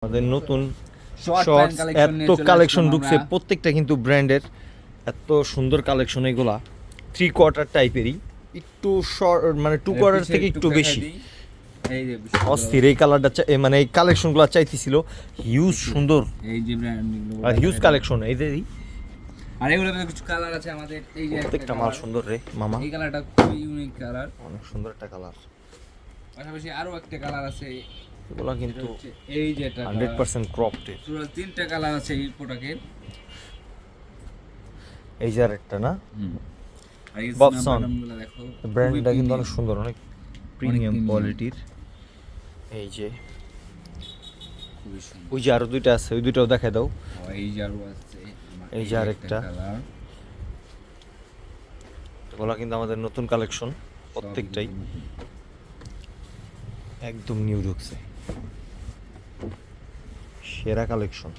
আমাদের নতুন Short shorts pant collection নিয়ে এত চলে কালেকশন আসলাম ঢুকছে, আমরা। প্রত্যেকটা কিন্তু ব্র্যান্ডের এত সুন্দর কালেকশন। এগুলা 3/4 টাইপেরই, একটু শর্ট মানে 2/4 থেকে একটু বেশি এই যে অস্থির। এই কালারটা মানে এই কালেকশনগুলো চাইতেছিল, হিউজ সুন্দর এই যে ব্র্যান্ড আর হিউজ কালেকশন। এই যে আর এগুলোর মধ্যে কিছু কালার আছে আমাদের। এই যে প্রত্যেকটা মাল সুন্দর রে মামা, এই কালারটা খুবই ইউনিক কালার, অনেক সুন্দর একটা কালার। পাশাপাশি আরো একটা কালার আছে। এগুলা কিন্তু এই যে এটা 100% ক্রপড। পুরো তিনটা কালার আছে এই প্রোডাক্টের। এই যে আরেকটা না, আর এই ববসন নাম্বারগুলো দেখো, ব্র্যান্ডটা কিন্তু অনেক সুন্দর, অনেক প্রিমিয়াম কোয়ালিটির। এই যে খুবই সুন্দর। ওই যে আরো দুইটা আছে, ওই দুইটাও দেখাই দাও। এই যে আরো আছে, এই যে আরেকটা। কালার। এগুলো কিন্তু আমাদের নতুন কালেকশন, প্রত্যেকটাই একদম নিউ ঢুকছে, সেরা কালেকশন।